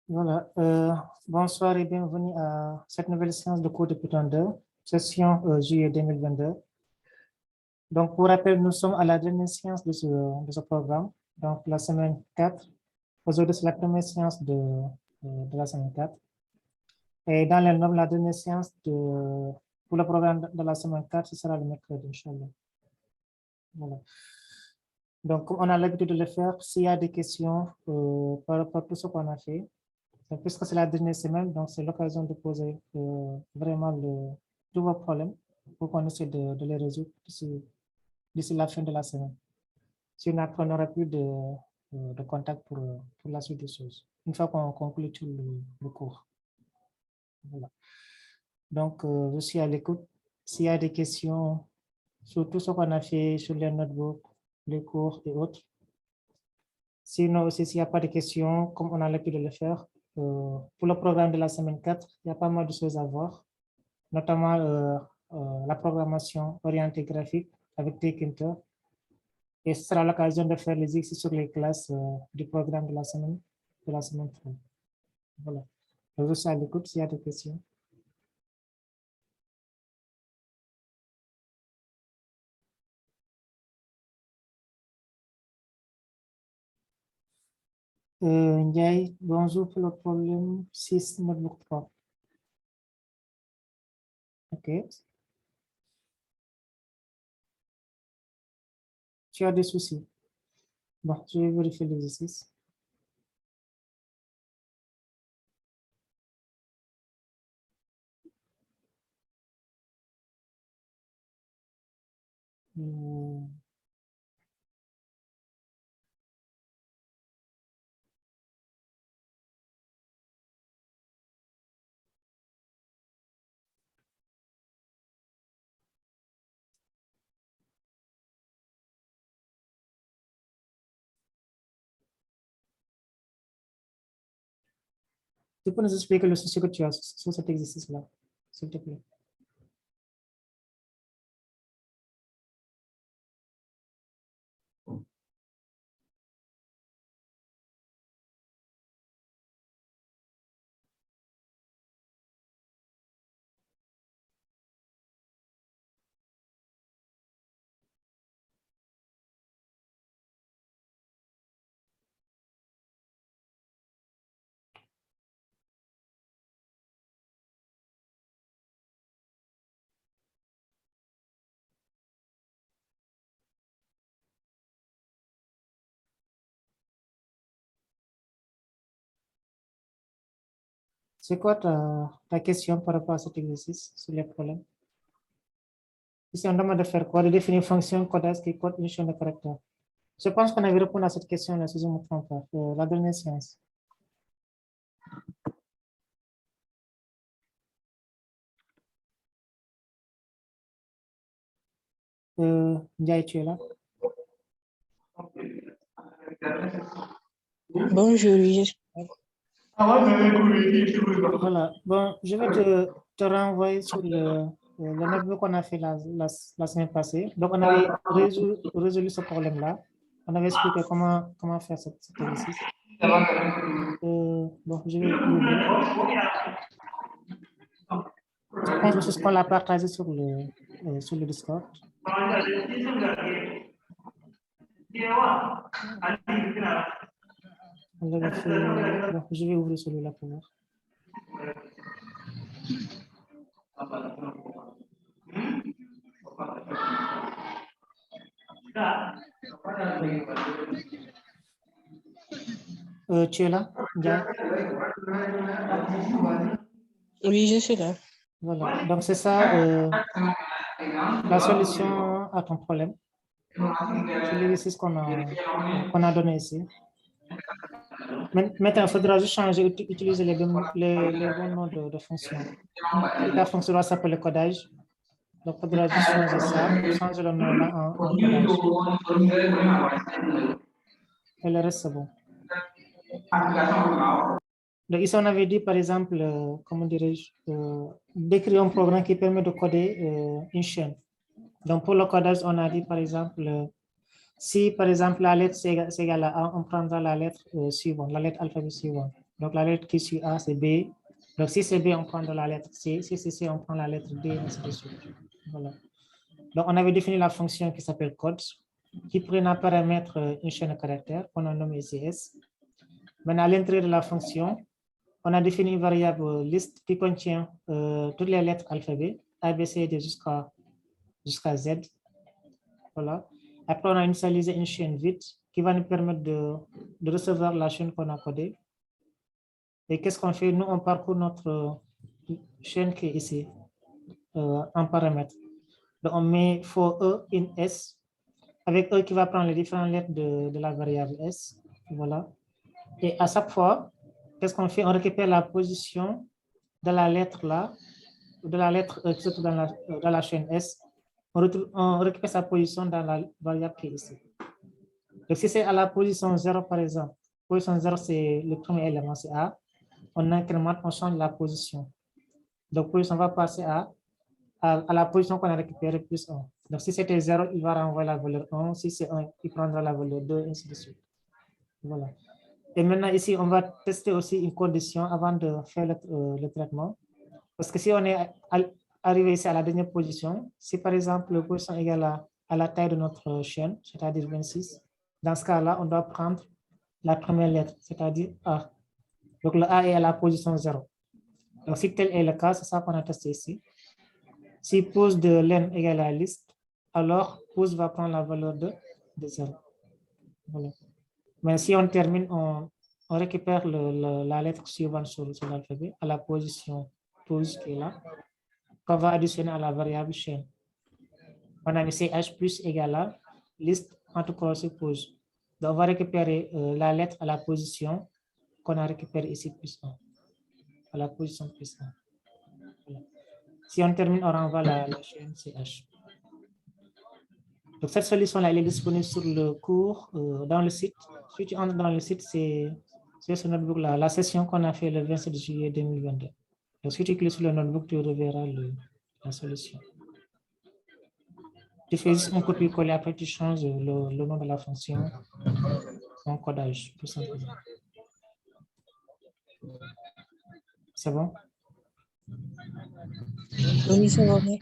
Voilà, bonsoir et bienvenue à cette nouvelle séance de cours de Python 2, session juillet 2022. Donc, pour rappel, nous sommes à la dernière séance de ce programme, donc la semaine 4. Aujourd'hui, c'est la première séance de la semaine 4. Et dans les normes, la dernière séance pour le programme de la semaine 4, ce sera le mercredi, Inch'Allah. Voilà. Donc, comme on a l'habitude de le faire, s'il y a des questions par rapport à tout ce qu'on a fait, puisque c'est la dernière semaine, donc c'est l'occasion de poser vraiment tous vos problèmes pour qu'on essaie de les résoudre d'ici la fin de la semaine. Sinon, après, on n'aura plus de contact pour la suite des choses, une fois qu'on conclut tout le cours. Voilà. Donc, je suis à l'écoute. S'il y a des questions sur tout ce qu'on a fait sur les notebooks, les cours et autres. Sinon, aussi, s'il n'y a pas de questions, comme on a l'habitude de le faire, pour le programme de la semaine 4, il y a pas mal de choses à voir, notamment la programmation orientée graphique avec Tkinter. Et ce sera l'occasion de faire les exercices sur les classes du programme de la semaine 3. Voilà. Je suis à l'écoute s'il y a des questions. Ndiaye, bonjour pour le problème 6, notebook 3. OK. Tu as des soucis. Bon, je vais vérifier l'exercice. Tu peux nous expliquer le souci que tu as sur cet exercice-là, s'il te plaît? C'est quoi ta question par rapport à cet exercice sur les problèmes? Ici, on demande de faire quoi? De définir une fonction codage qui code une chaîne de caractères. Je pense qu'on avait répondu à cette question-là, si je ne me trompe pas, la dernière séance. Ndiaye, tu es là? Bonjour, Voilà. Bon, je vais te renvoyer sur le notebook qu'on a fait la semaine passée. Donc, on avait résolu ce problème-là. On avait expliqué comment faire cet exercice. Bon, je vais l'ouvrir. Je pense que c'est ce qu'on l'a partagé sur le Discord. On l'avait fait. Bon, je vais ouvrir celui-là pour voir. Tu es là, Ndiaye? Oui, je suis là. Voilà, donc c'est ça la solution à ton problème. C'est l'exercice qu'on a donné ici. Maintenant, il faudra juste changer, utiliser les bons noms de fonction. La fonction doit s'appeler codage. Donc, il faudra juste changer ça, changer le nom là en codage. Et le reste, c'est bon. Donc, ici, on avait dit, par exemple, comment dirais-je, d'écrire un programme qui permet de coder une chaîne. Donc, pour le codage, on a dit, par exemple, si, par exemple, la lettre c'est égal à 1, on prendra la lettre suivante, la lettre alphabet suivante. Donc, la lettre qui suit A, c'est B. Donc, si c'est B, on prend de la lettre C. Si c'est C, on prend la lettre D, ainsi de suite. Voilà. Donc, on avait défini la fonction qui s'appelle code, qui prend un paramètre une chaîne de caractères qu'on a nommé CS. Maintenant, à l'intérieur de la fonction, on a défini une variable liste qui contient toutes les lettres alphabet, A, B, C, D jusqu'à Z. Voilà. Après, on a initialisé une chaîne vide qui va nous permettre de recevoir la chaîne qu'on a codée. Et qu'est-ce qu'on fait? Nous, on parcourt notre chaîne qui est ici, en paramètre. Donc, on met for E in S, avec E qui va prendre les différentes lettres de la variable S. Voilà. Et à chaque fois, qu'est-ce qu'on fait? On récupère la position de la lettre là, de la lettre qui se trouve dans la chaîne S. On récupère sa position dans la variable qui est ici. Donc, si c'est à la position 0, par exemple, position 0, c'est le premier élément, c'est A. On incrémente, on change la position. Donc, position va passer à la position qu'on a récupérée plus 1. Donc, si c'était 0, il va renvoyer la valeur 1. Si c'est 1, il prendra la valeur 2, ainsi de suite. Voilà. Et maintenant, ici, on va tester aussi une condition avant de faire le traitement. Parce que si on est arrivé ici à la dernière position, si par exemple, la position est égale à la taille de notre chaîne, c'est-à-dire 26, dans ce cas-là, on doit prendre la première lettre, c'est-à-dire A. Donc, le A est à la position 0. Donc, si tel est le cas, c'est ça qu'on a testé ici. Si pose de len égale à liste, alors pose va prendre la valeur de 0. Voilà. Mais si on termine, on récupère la lettre suivante sur l'alphabet à la position pose qui est là, qu'on va additionner à la variable chaîne. On a mis CH plus égale à liste entre croisés pose. Donc, on va récupérer la lettre à la position qu'on a récupérée ici plus 1. À la position plus 1. Voilà. Si on termine, on renvoie la chaîne CH. Donc, cette solution-là, elle est disponible sur le cours, dans le site. Si tu entres dans le site, c'est ce notebook-là, la session qu'on a fait le 27 juillet 2022. Donc, si tu cliques sur le notebook, tu reverras la solution. Tu fais juste un copier-coller, après tu changes le nom de la fonction en codage, tout simplement. C'est bon? Oui, ça va bien.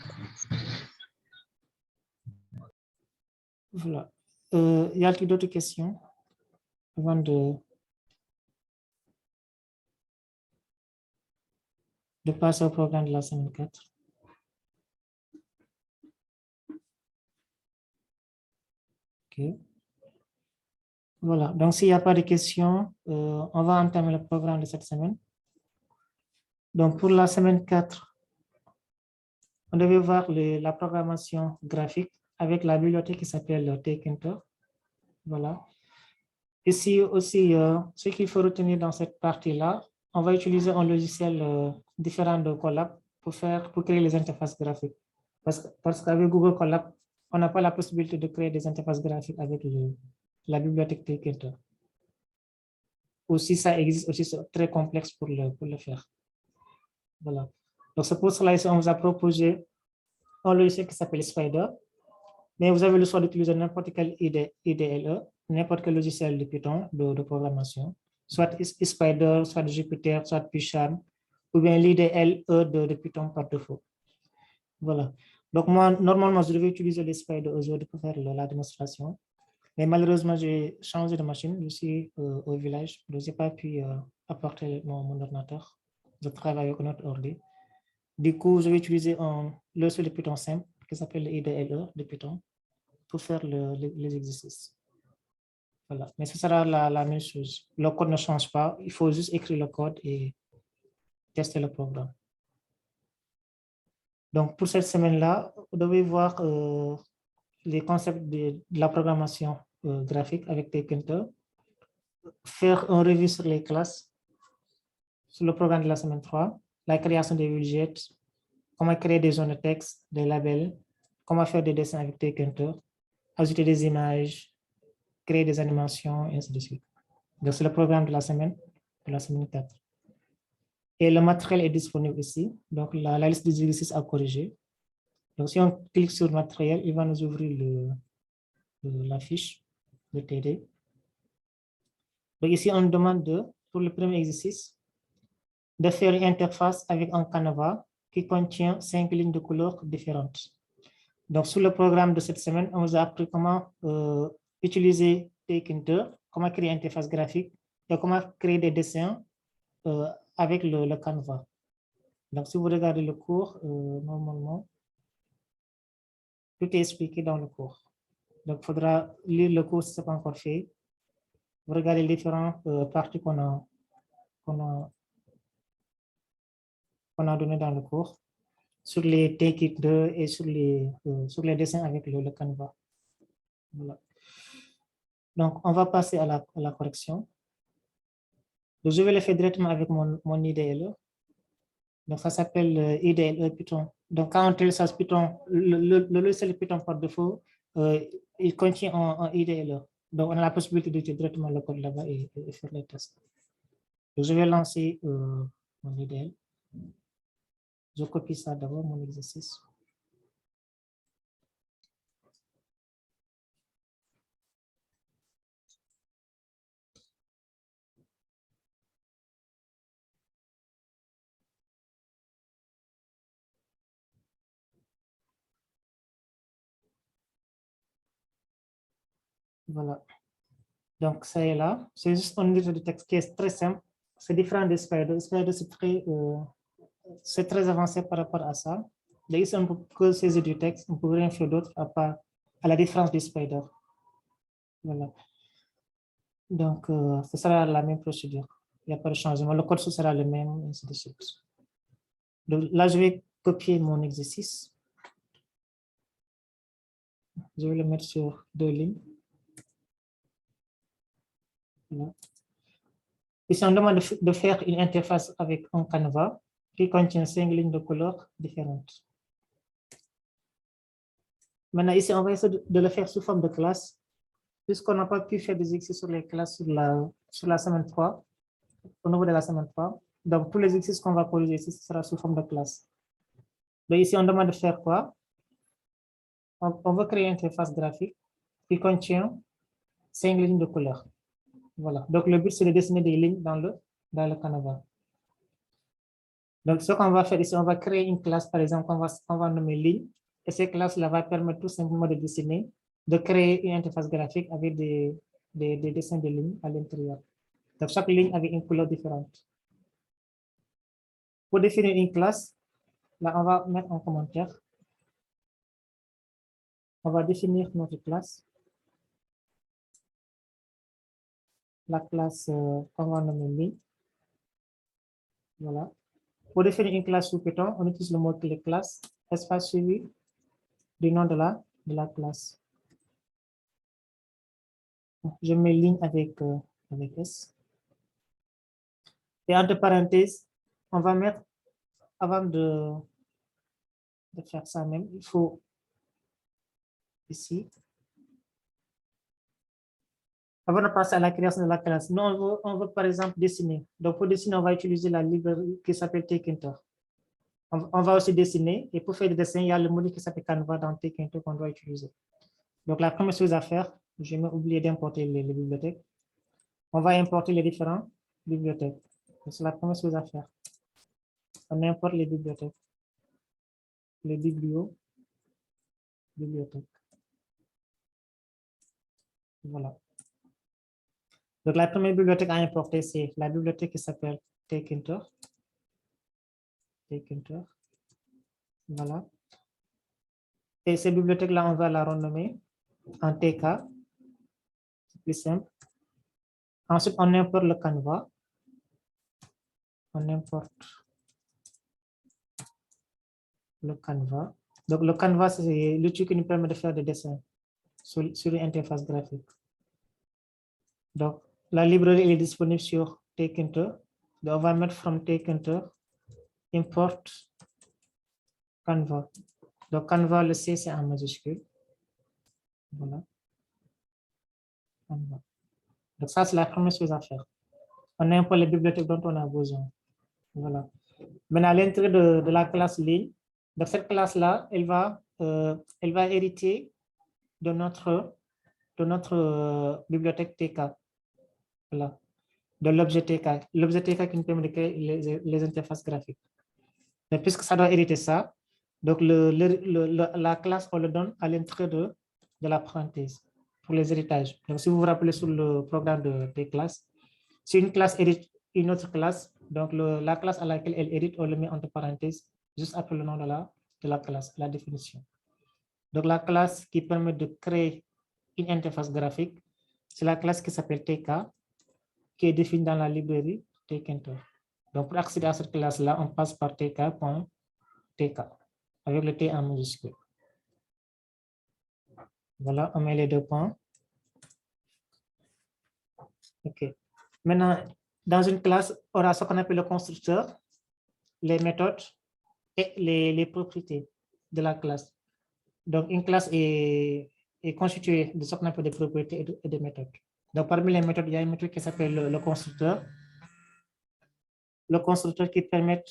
Voilà. Y a-t-il d'autres questions avant de passer au programme de la semaine 4? OK. Voilà. Donc, s'il n'y a pas de questions, on va entamer le programme de cette semaine. Donc, pour la semaine 4, on devait voir la programmation graphique avec la bibliothèque qui s'appelle Tkinter. Voilà. Ici aussi, ce qu'il faut retenir dans cette partie-là, on va utiliser un logiciel différent de Colab pour créer les interfaces graphiques. Parce qu'avec Google Colab, on n'a pas la possibilité de créer des interfaces graphiques avec la bibliothèque Tkinter. Aussi, ça existe aussi, c'est très complexe pour le faire. Voilà. Donc, c'est pour cela ici, on vous a proposé un logiciel qui s'appelle Spider, mais vous avez le choix d'utiliser n'importe quel IDLE, n'importe quel logiciel de Python de programmation, soit Spider, soit Jupyter, soit Pycharm, ou bien l'IDLE de Python par défaut. Voilà. Donc, moi, normalement, je devais utiliser le Spider aujourd'hui pour faire la démonstration, mais malheureusement, j'ai changé de machine. Je suis au village, donc je n'ai pas pu apporter mon ordinateur. Je travaille avec notre ordi. Du coup, je vais utiliser le logiciel de Python simple qui s'appelle IDLE de Python pour faire les exercices. Voilà. Mais ce sera la même chose. Le code ne change pas. Il faut juste écrire le code et tester le programme. Donc, pour cette semaine-là, vous devez voir les concepts de la programmation graphique avec Tkinter, faire un revue sur les classes, sur le programme de la semaine 3, la création des widgets, comment créer des zones de texte, des labels, comment faire des dessins avec Tkinter, ajouter des images, créer des animations, et ainsi de suite. Donc, c'est le programme de la semaine 4. Et le matériel est disponible ici. Donc, la liste des exercices à corriger. Donc, si on clique sur le matériel, il va nous ouvrir la fiche de TD. Donc, ici, on demande pour le premier exercice, de faire une interface avec un canevas qui contient 5 lignes de couleurs différentes. Donc, sur le programme de cette semaine, on vous a appris comment utiliser Tkinter, comment créer une interface graphique et comment créer des dessins avec le canevas. Donc, si vous regardez le cours, normalement, tout est expliqué dans le cours. Donc, il faudra lire le cours si ce n'est pas encore fait. Vous regardez les différentes parties qu'on a données dans le cours, sur les Take-it 2 et sur les dessins avec le canevas. Voilà. Donc, on va passer à la correction. Donc, je vais le faire directement avec mon IDLE. Donc, ça s'appelle IDLE Python. Donc, quand on télécharge Python, le logiciel Python par défaut, il contient un IDLE. Donc, on a la possibilité d'utiliser directement le code là-bas et faire les tests. Donc, je vais lancer mon IDLE. Je copie ça d'abord, mon exercice. Voilà. Donc, ça est là. C'est juste un livre de texte qui est très simple. C'est différent des Spider. Spider, c'est très avancé par rapport à ça. Là, ici, on ne peut que saisir du texte. On ne peut rien faire d'autre à la différence des Spider. Voilà. Donc, ce sera la même procédure. Il n'y a pas de changement. Le code ce sera le même, ainsi de suite. Donc, là, je vais copier mon exercice. Je vais le mettre sur 2 lignes. Voilà. Ici, on demande de faire une interface avec un canevas qui contient 5 lignes de couleurs différentes. Maintenant, ici, on va essayer de le faire sous forme de classe, puisqu'on n'a pas pu faire des exercices sur les classes sur la semaine 3, au niveau de la semaine 3. Donc, tous les exercices qu'on va corriger ici, ce sera sous forme de classe. Donc, ici, on demande de faire quoi? On va créer une interface graphique qui contient 5 lignes de couleurs. Voilà. Donc, le but, c'est de dessiner des lignes dans le canevas. Donc, ce qu'on va faire ici, on va créer une classe, par exemple, on va nommer ligne. Et cette classe-là va permettre tout simplement de dessiner, de créer une interface graphique avec des dessins de lignes à l'intérieur. Donc, chaque ligne avec une couleur différente. Pour définir une classe, là, on va mettre un commentaire. On va définir notre classe. La classe qu'on va nommer ligne. Voilà. Pour définir une classe sous Python, on utilise le mot-clé classe, espace suivi du nom de la classe. Je mets ligne avec S. Et entre parenthèses, on va mettre, avant de faire ça même, il faut ici, avant de passer à la création de la classe, nous, on veut par exemple dessiner. Donc, pour dessiner, on va utiliser la librairie qui s'appelle Tkinter. On va aussi dessiner, et pour faire des dessins, il y a le module qui s'appelle Canva dans Tkinter qu'on doit utiliser. Donc, la première chose à faire, je vais oublier d'importer les bibliothèques. On va importer les différentes bibliothèques. C'est la première chose à faire. On importe les bibliothèques. Les bibliothèques. Voilà. Donc, la première bibliothèque à importer, c'est la bibliothèque qui s'appelle Tkinter. Voilà. Et cette bibliothèque-là, on va la renommer en TK. C'est plus simple. Ensuite, on importe le canevas. On importe le canevas. Donc, le canevas, c'est l'outil qui nous permet de faire des dessins sur l'interface graphique. Donc, la librairie est disponible sur Tkinter. Donc, on va mettre from Tkinter, import Canva. Donc, Canva, le C, c'est en majuscule. Voilà. Canva. Donc, ça, c'est la première chose à faire. On importe les bibliothèques dont on a besoin. Voilà. Maintenant, à l'intérieur de la classe ligne, donc cette classe-là, elle va hériter de notre bibliothèque TK. Voilà. de l'objet TK. L'objet TK qui nous permet de créer les interfaces graphiques. Mais puisque ça doit hériter ça, donc la classe, on le donne à l'intérieur de la parenthèse pour les héritages. Donc, si vous vous rappelez sur le programme des classes, si une classe hérite une autre classe, donc la classe à laquelle elle hérite, on le met entre parenthèses, juste après le nom de la classe, la définition. Donc, la classe qui permet de créer une interface graphique, c'est la classe qui s'appelle TK, qui est définie dans la librairie Tkinter. Donc, pour accéder à cette classe-là, on passe par tk.tk, avec le T en majuscule. Voilà, on met les deux points. OK. Maintenant, dans une classe, on aura ce qu'on appelle le constructeur, les méthodes et les propriétés de la classe. Donc, une classe est constituée de ce qu'on appelle des propriétés et des méthodes. Donc, parmi les méthodes, il y a une méthode qui s'appelle le constructeur. Le constructeur qui permet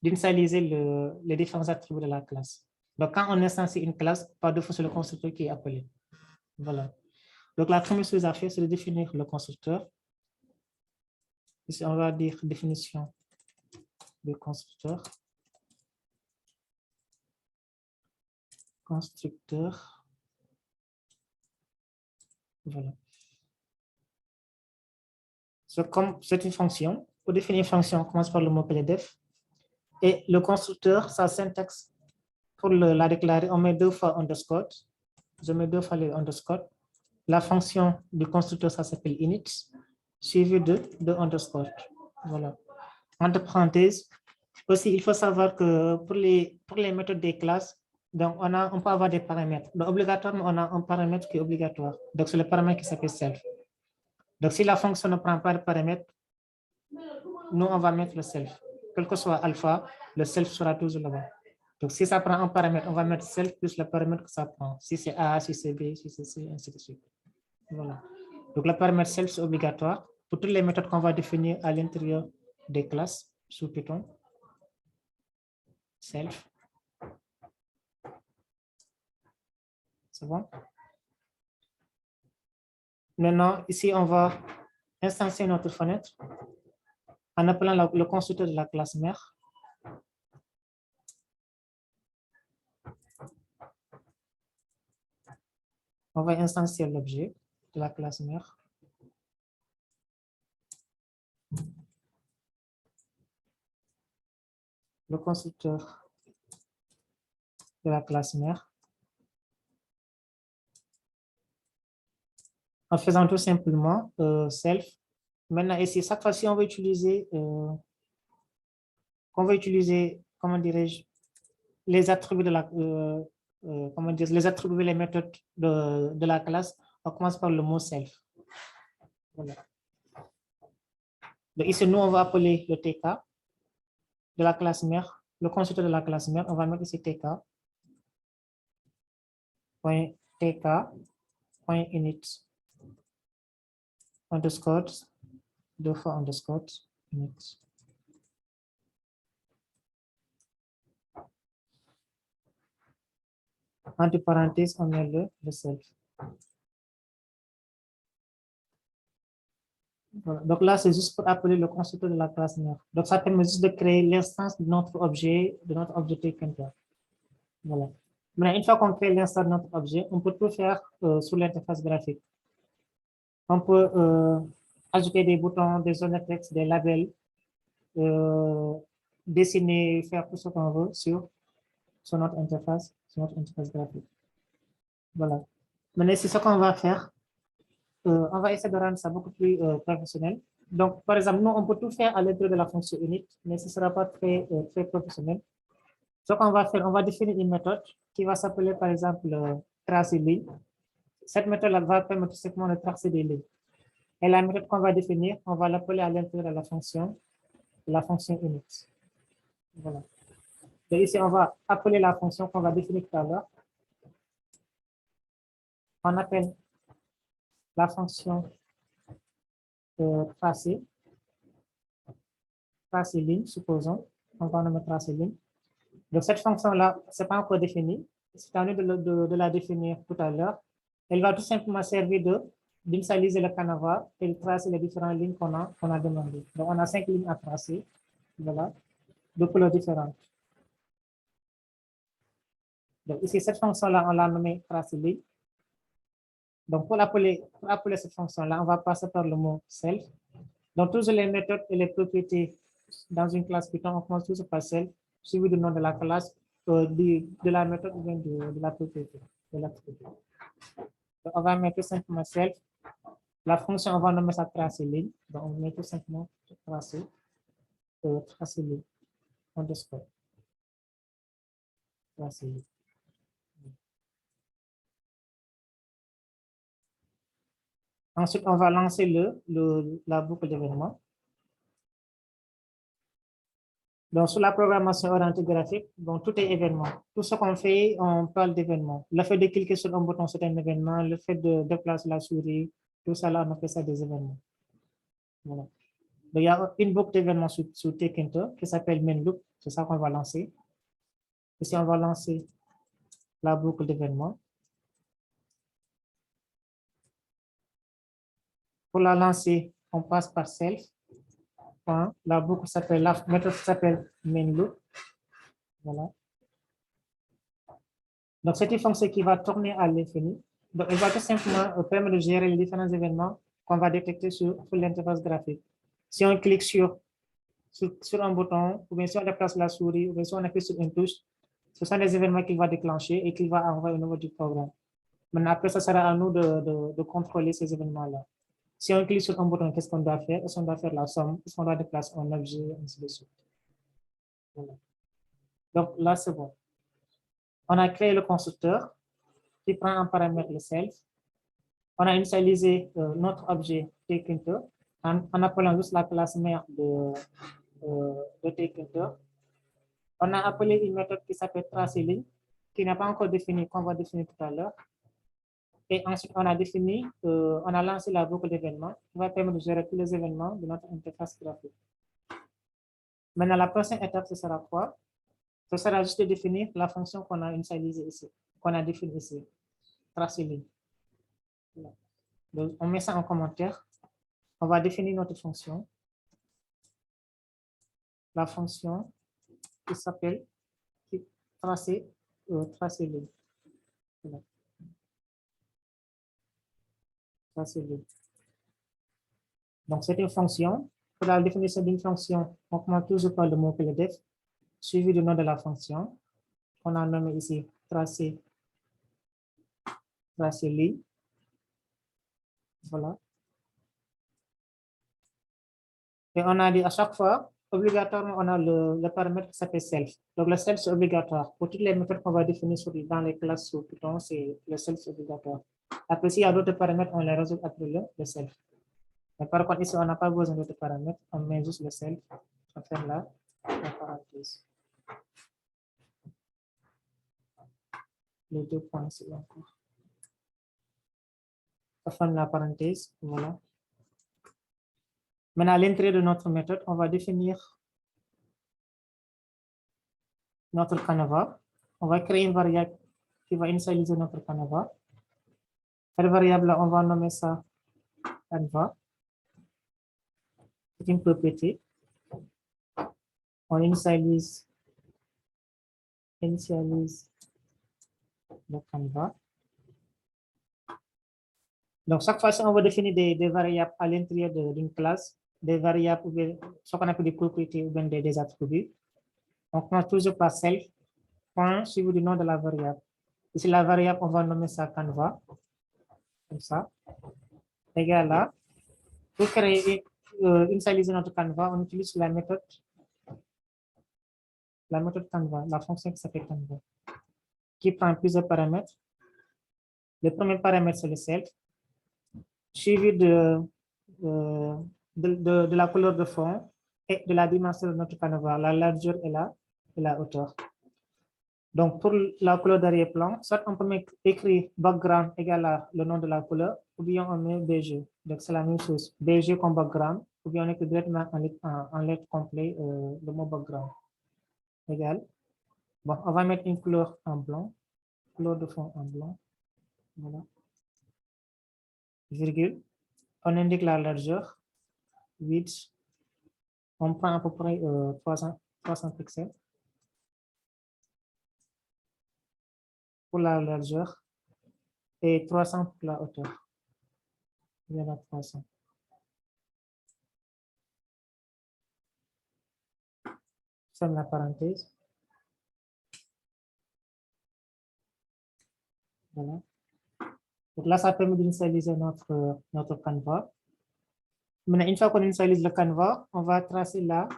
d'initialiser les différents attributs de la classe. Donc, quand on instancie une classe, par défaut, c'est le constructeur qui est appelé. Voilà. Donc, la première chose à faire, c'est de définir le constructeur. Ici, on va dire définition du constructeur. Constructeur. Voilà. Comme c'est une fonction, pour définir une fonction, on commence par le mot def. Et le constructeur, sa syntaxe, pour la déclarer, on met deux fois underscore. Je mets deux fois le underscore. La fonction du constructeur, ça s'appelle init, suivi de underscore. Voilà. Entre parenthèses, aussi, il faut savoir que pour les méthodes des classes, donc on peut avoir des paramètres. Donc, obligatoirement, on a un paramètre qui est obligatoire. Donc, c'est le paramètre qui s'appelle self. Donc, si la fonction ne prend pas de paramètre, nous, on va mettre le self. Quel que soit alpha, le self sera toujours là-bas. Donc, si ça prend un paramètre, on va mettre self plus le paramètre que ça prend. Si c'est A, si c'est B, si c'est C, ainsi de suite. Voilà. Donc, le paramètre self, c'est obligatoire pour toutes les méthodes qu'on va définir à l'intérieur des classes sous Python. Self. C'est bon? Maintenant, ici, on va instancier notre fenêtre en appelant le constructeur de la classe mère. On va instancier l'objet de la classe mère. Le constructeur de la classe mère. En faisant tout simplement self. Maintenant, ici, chaque fois-ci, on va utiliser, comment dirais-je, les attributs de la, comment dire, les attributs, les méthodes de la classe. On commence par le mot self. Voilà. Donc ici, nous, on va appeler le TK de la classe mère, le constructeur de la classe mère. On va mettre ici TK. .tk.init underscore, deux fois underscore, init. Entre parenthèses, on met le self. Voilà. Donc là, c'est juste pour appeler le constructeur de la classe mère. Donc ça permet juste de créer l'instance de notre objet Tkinter. Voilà. Maintenant, une fois qu'on crée l'instance de notre objet, on peut tout faire sur l'interface graphique. On peut ajouter des boutons, des zones de texte, des labels, dessiner, faire tout ce qu'on veut sur notre interface graphique. Voilà. Maintenant, c'est ce qu'on va faire. On va essayer de rendre ça beaucoup plus professionnel. Donc, par exemple, nous, on peut tout faire à l'intérieur de la fonction init, mais ce ne sera pas très professionnel. Ce qu'on va faire, on va définir une méthode qui va s'appeler, par exemple, tracer ligne. Cette méthode-là va permettre simplement de tracer des lignes. Et la méthode qu'on va définir, on va l'appeler à l'intérieur de la fonction init. Voilà. Et ici, on va appeler la fonction qu'on va définir tout à l'heure. On appelle la fonction tracer ligne, supposons. On va nommer tracer ligne. Donc, cette fonction-là, ce n'est pas encore défini. C'est à nous de la définir tout à l'heure. Elle va tout simplement servir d'initialiser le canevas et de tracer les différentes lignes qu'on a demandées. Donc, on a 5 lignes à tracer, voilà, de couleurs différentes. Donc, ici, cette fonction-là, on l'a nommée tracer ligne. Donc, pour appeler cette fonction-là, on va passer par le mot self. Donc, toutes les méthodes et les propriétés dans une classe Python, on commence toujours par self, suivi du nom de la classe, de la méthode ou bien de la propriété. Donc, on va mettre tout simplement self. La fonction, on va nommer ça tracer ligne. Donc, on met tout simplement tracer ligne. Underscore. Tracer ligne. Ensuite, on va lancer la boucle d'événements. Donc, sur la programmation orientée graphique, donc, tout est événement. Tout ce qu'on fait, on parle d'événements. Le fait de cliquer sur un bouton, c'est un événement. Le fait de déplacer la souris, tout ça, là, on appelle ça des événements. Voilà. Donc, il y a une boucle d'événements sur Tkinter qui s'appelle main-loop. C'est ça qu'on va lancer. Ici, on va lancer la boucle d'événements. Pour la lancer, on passe par self. La boucle s'appelle, la méthode s'appelle main-loop. Voilà. Donc, c'est une fonction qui va tourner à l'infini. Donc, elle va tout simplement permettre de gérer les différents événements qu'on va détecter sur l'interface graphique. Si on clique sur un bouton, ou bien si on déplace la souris, ou bien si on appuie sur une touche, ce sont des événements qu'il va déclencher et qu'il va envoyer au niveau du programme. Maintenant, après, ça sera à nous de contrôler ces événements-là. Si on clique sur un bouton, qu'est-ce qu'on doit faire? Est-ce qu'on doit faire la somme? Est-ce qu'on doit déplacer un objet, ainsi de suite. Voilà. Donc, là, c'est bon. On a créé le constructeur qui prend en paramètre le self. On a initialisé notre objet Tkinter en appelant juste la classe mère de Tkinter. On a appelé une méthode qui s'appelle tracer-ligne, qui n'est pas encore définie, qu'on va définir tout à l'heure. Et ensuite, on a lancé la boucle d'événements qui va permettre de gérer tous les événements de notre interface graphique. Maintenant, la prochaine étape, ce sera quoi? Ce sera juste de définir la fonction qu'on a initialisée ici, qu'on a définie ici, tracer-ligne. Donc, on met ça en commentaire. On va définir notre fonction. La fonction qui s'appelle tracer ligne. Voilà. Tracer ligne. Donc, c'est une fonction. Pour la définition d'une fonction, on commence toujours par le mot-clé def, suivi du nom de la fonction. On a nommé ici tracer ligne. Voilà. Et on a dit à chaque fois, obligatoirement, on a le paramètre qui s'appelle self. Donc, le self, c'est obligatoire. Pour toutes les méthodes qu'on va définir dans les classes sur Python, c'est le self obligatoire. Après, s'il y a d'autres paramètres, on les résout après le self. Mais par contre, ici, on n'a pas besoin d'autres paramètres. On met juste le self. On va faire là, la parenthèse. Les 2 points ici encore. On ferme la parenthèse. Voilà. Maintenant, à l'intérieur de notre méthode, on va définir notre canevas. On va créer une variable qui va initialiser notre canevas. Cette variable-là, on va nommer ça canevas. C'est une propriété. On initialise le canevas. Donc, chaque fois, on va définir des variables à l'intérieur d'une classe, des variables, ou bien ce qu'on appelle des propriétés ou bien des attributs. On commence toujours par self, point suivi du nom de la variable. Ici, la variable, on va nommer ça canevas, comme ça. Égal là. Pour créer initialiser notre canevas, on utilise la méthode canevas, la fonction qui s'appelle canevas, qui prend plusieurs paramètres. Le premier paramètre, c'est le self, suivi de la couleur de fond et de la dimension de notre canevas, la largeur et la hauteur. Donc, pour la couleur d'arrière-plan, soit on peut écrire background égale à le nom de la couleur, ou bien on met BG. Donc, c'est la même chose. BG comme background, ou bien on écrit directement en lettres complètes le mot background. Égal. Bon, on va mettre une couleur en blanc, couleur de fond en blanc. Voilà. virgule, on indique la largeur, 8, on prend à peu près 300 pixels pour la largeur et 300 pour la hauteur. Il y en a 300. Ferme la parenthèse. Voilà. Donc là, ça permet d'initialiser notre canevas. Maintenant, une fois qu'on initialise le canevas, on va tracer là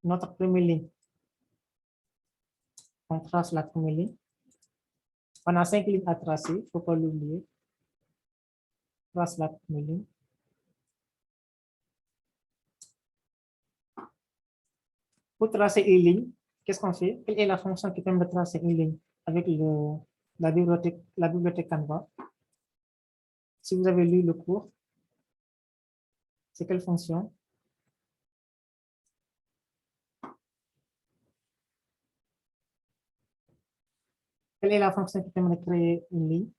notre première ligne. On trace la première ligne. On a 5 lignes à tracer, il ne faut pas l'oublier. Trace la première ligne. Pour tracer une ligne, qu'est-ce qu'on fait? Quelle est la fonction qui permet de tracer une ligne avec la bibliothèque Canva? Si vous avez lu le cours, c'est quelle fonction? Quelle est la fonction qui permet de créer une ligne?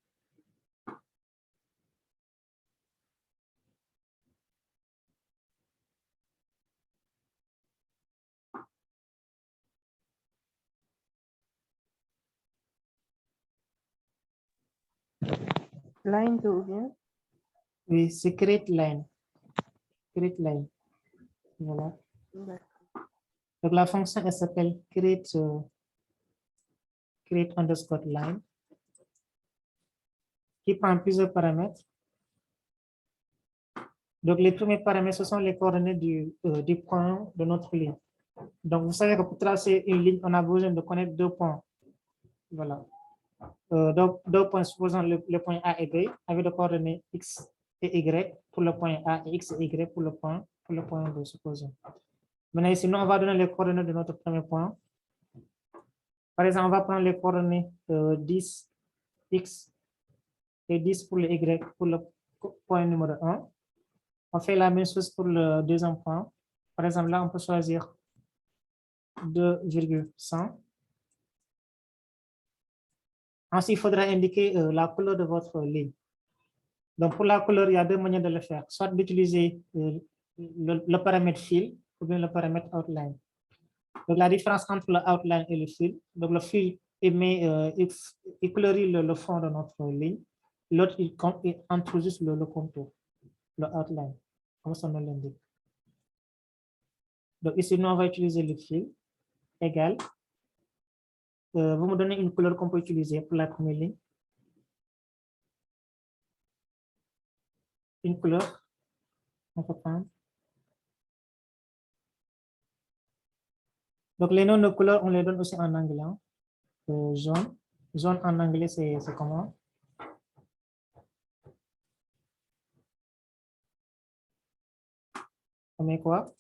Line ou bien? Oui, c'est create line. Create line. Voilà. Donc la fonction, elle s'appelle create underscore line, qui prend plusieurs paramètres. Donc les premiers paramètres, ce sont les coordonnées du point de notre ligne. Donc vous savez que pour tracer une ligne, on a besoin de connaître 2 points. Voilà. Donc 2 points, supposons le point A et B, avec des coordonnées X et Y pour le point A et X et Y pour le point B, supposons. Maintenant ici, nous, on va donner les coordonnées de notre premier point. Par exemple, on va prendre les coordonnées 10, X et 10 pour le Y, pour le point numéro 1. On fait la même chose pour le deuxième point. Par exemple, là, on peut choisir 2,100. Ensuite, il faudra indiquer la couleur de votre ligne. Donc, pour la couleur, il y a 2 manières de le faire. Soit d'utiliser le paramètre fill ou bien le paramètre outline. Donc, la différence entre le outline et le fill. Donc, le fill, il colorie le fond de notre ligne. L'autre, il entre juste le contour, le outline, comme son nom l'indique. Donc, ici, nous, on va utiliser le fill égal. Vous me donnez une couleur qu'on peut utiliser pour la première ligne. Une couleur, on peut prendre. Donc, les noms de couleurs, on les donne aussi en anglais. Hein. Jaune. Jaune en anglais, c'est comment? On met quoi?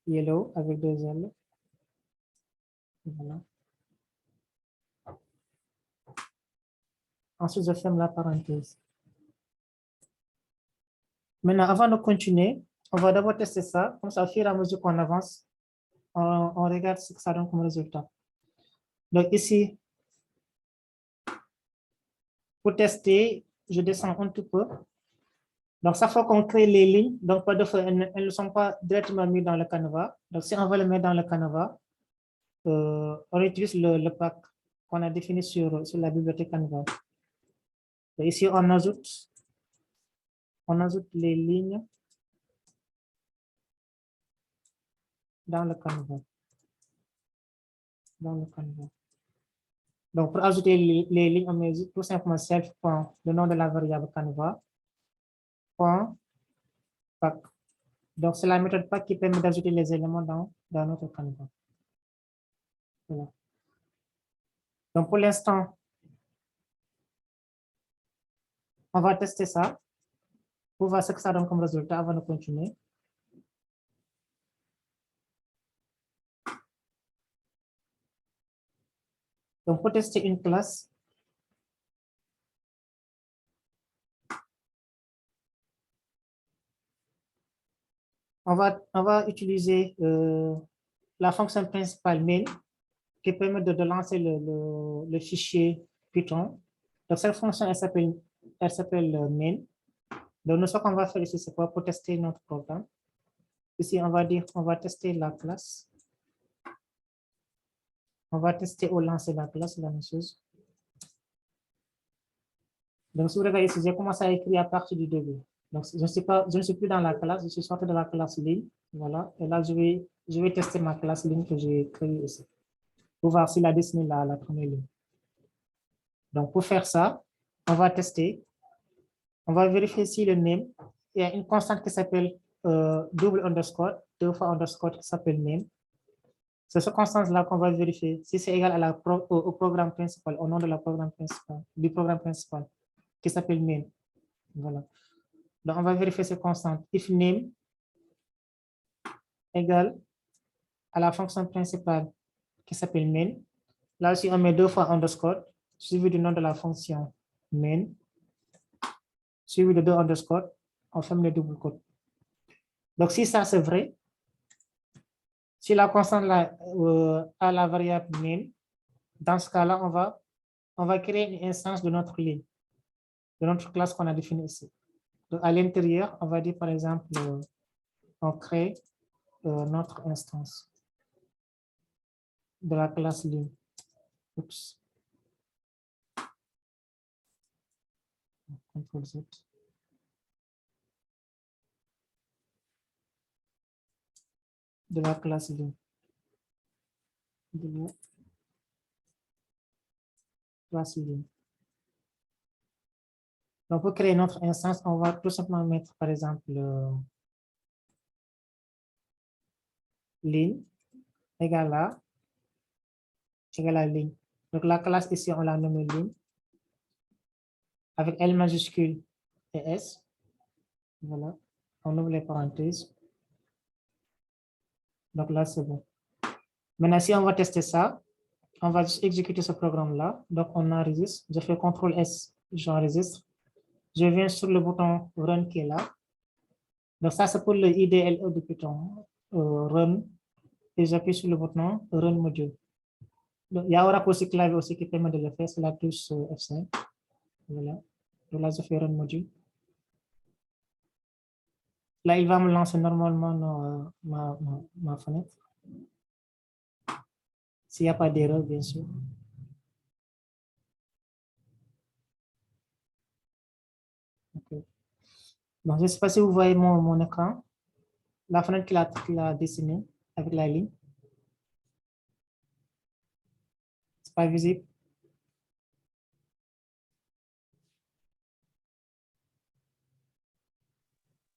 Yellow avec 2 L. Voilà. Ensuite, je ferme la parenthèse. Maintenant, avant de continuer, on va d'abord tester ça. Comme ça, au fur et à mesure qu'on avance, on regarde ce que ça donne comme résultat. Donc ici, pour tester, je descends un tout peu. Donc, chaque fois qu'on crée les lignes, donc pas de fois, elles ne sont pas directement mises dans le canevas. Donc, si on veut les mettre dans le canevas, on utilise le pack qu'on a défini sur la bibliothèque Canva. Et ici, on ajoute les lignes dans le canevas. Donc, pour ajouter les lignes, on met tout simplement self, le nom de la variable canevas, pack. Donc, c'est la méthode pack qui permet d'ajouter les éléments dans notre canevas. Voilà. Donc, pour l'instant, on va tester ça pour voir ce que ça donne comme résultat avant de continuer. Donc, pour tester une classe, on va utiliser la fonction principale main qui permet de lancer le fichier Python. Donc, cette fonction, elle s'appelle elle s'appelle main. Donc, nous, ce qu'on va faire ici, c'est pour tester notre programme. Ici, on va dire, on va tester la classe. On va tester au lancer la classe, la même chose. Donc, si vous regardez ici, j'ai commencé à écrire à partir du début. Donc, je ne suis plus dans la classe, je suis sorti de la classe ligne. Voilà. Et là, je vais tester ma classe ligne que j'ai créée ici, pour voir s'il a dessiné la première ligne. Donc, pour faire ça, on va tester. On va vérifier si le name, il y a une constante qui s'appelle double underscore, 2 fois underscore qui s'appelle name. C'est cette constante-là qu'on va vérifier si c'est égal à au programme principal, au nom de la programme principal, du programme principal, qui s'appelle name. Voilà. Donc, on va vérifier cette constante. If name égale à la fonction principale qui s'appelle main. Là aussi, on met 2 fois underscore, suivi du nom de la fonction main, suivi de 2 underscore, on ferme le double quote. Donc, si ça c'est vrai, si la constante là, a la variable main, dans ce cas-là, on va créer une instance de notre ligne, de notre classe qu'on a définie ici. Donc, à l'intérieur, on va dire par exemple, on crée notre instance de la classe ligne. Oups. Ctrl Z. De la classe ligne. De la classe ligne. Donc, pour créer notre instance, on va tout simplement mettre, par exemple, ligne égale à ligne. Donc, la classe ici, on l'a nommée ligne avec L majuscule et S. Voilà. On ouvre les parenthèses. Donc là, c'est bon. Maintenant, si on va tester ça, on va juste exécuter ce programme-là. Donc, on enregistre. Je fais CTRL S, j'enregistre. Je viens sur le bouton Run qui est là. Donc, ça, c'est pour le IDLE de Python. Run. Et j'appuie sur le bouton Run Module. Donc, il y a un raccourci clavier aussi qui permet de le faire, c'est la touche F5. Voilà. Donc là, je fais Run Module. Là, il va me lancer normalement ma fenêtre. S'il n'y a pas d'erreur, bien sûr. Okay. Donc, je ne sais pas si vous voyez mon écran. La fenêtre qu'il a dessinée avec la ligne. Ce n'est pas visible.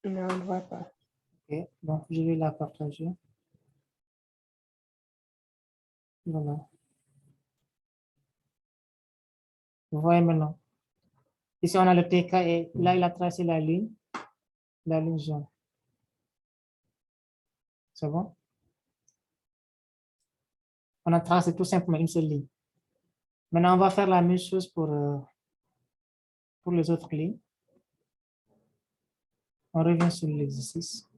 Non, on ne voit pas. Ok, donc je vais la partager. Voilà. Vous voyez maintenant. Ici, on a le TK et là, il a tracé la ligne jaune. C'est bon? On a tracé tout simplement une seule ligne. Maintenant, on va faire la même chose pour les autres lignes. On revient sur l'exercice.